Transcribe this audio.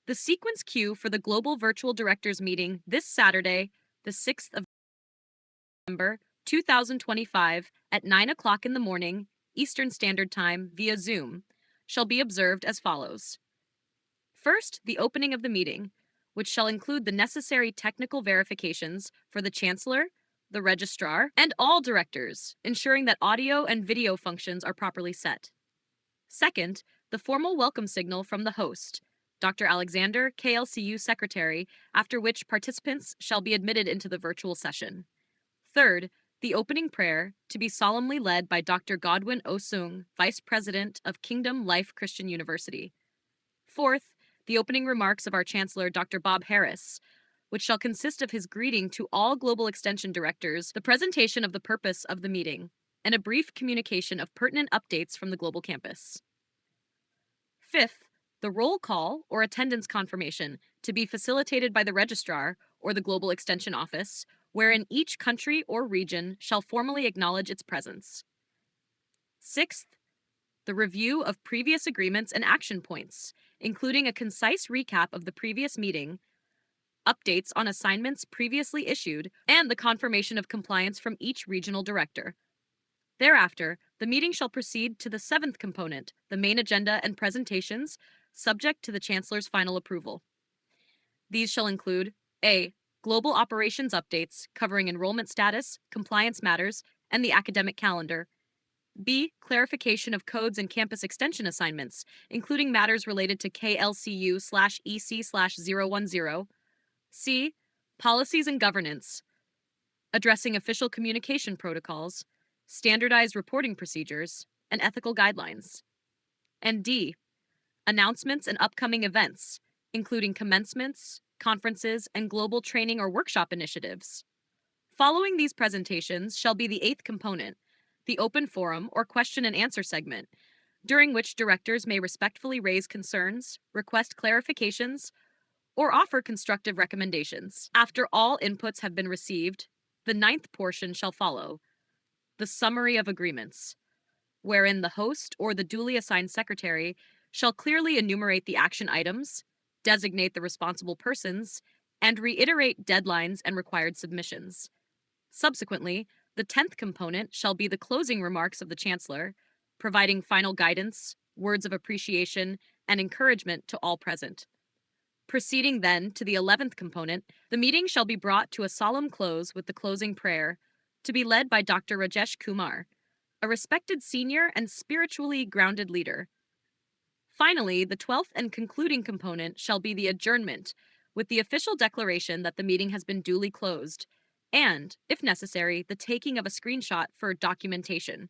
The sequence cue for the Global Virtual Directors meeting this Saturday, the 6th of November, 2025, at 9 o'clock in the morning, Eastern Standard Time, via Zoom, shall be observed as follows. First, the opening of the meeting, which shall include the necessary technical verifications for the Chancellor, the Registrar, and all directors, ensuring that audio and video functions are properly set. Second, the formal welcome signal from the host, Dr. Alexander, KLCU Secretary, after which participants shall be admitted into the virtual session. Third, the opening prayer, to be solemnly led by Dr. Godwin Osung, Vice President of Kingdom Life Christian University. Fourth, the opening remarks of our Chancellor, Dr. Bob Harris, which shall consist of his greeting to all Global Extension Directors, the presentation of the purpose of the meeting, and a brief communication of pertinent updates from the Global Campus. Fifth, the roll call or attendance confirmation, to be facilitated by the Registrar or the Global Extension Office, wherein each country or region shall formally acknowledge its presence. Sixth, the review of previous agreements and action points, including a concise recap of the previous meeting, updates on assignments previously issued, and the confirmation of compliance from each regional director. Thereafter, the meeting shall proceed to the seventh component, the main agenda and presentations, subject to the Chancellor's final approval. These shall include A. Global operations updates covering enrollment status, compliance matters, and the academic calendar. B. Clarification of codes and campus extension assignments, including matters related to KLCU/EC/010. C. Policies and governance, addressing official communication protocols, standardized reporting procedures, and ethical guidelines. And D. Announcements and upcoming events, including commencements, conferences, and global training or workshop initiatives. Following these presentations shall be the eighth component, the open forum or question and answer segment, during which directors may respectfully raise concerns, request clarifications, or offer constructive recommendations. After all inputs have been received, the ninth portion shall follow, the summary of agreements, wherein the host or the duly assigned secretary shall clearly enumerate the action items, designate the responsible persons, and reiterate deadlines and required submissions. Subsequently, the 10th component shall be the closing remarks of the Chancellor, providing final guidance, words of appreciation, and encouragement to all present. Proceeding then to the 11th component, the meeting shall be brought to a solemn close with the closing prayer, to be led by Dr. Rajesh Kumar, a respected senior and spiritually grounded leader. Finally, the 12th and concluding component shall be the adjournment, with the official declaration that the meeting has been duly closed, and, if necessary, the taking of a screenshot for documentation.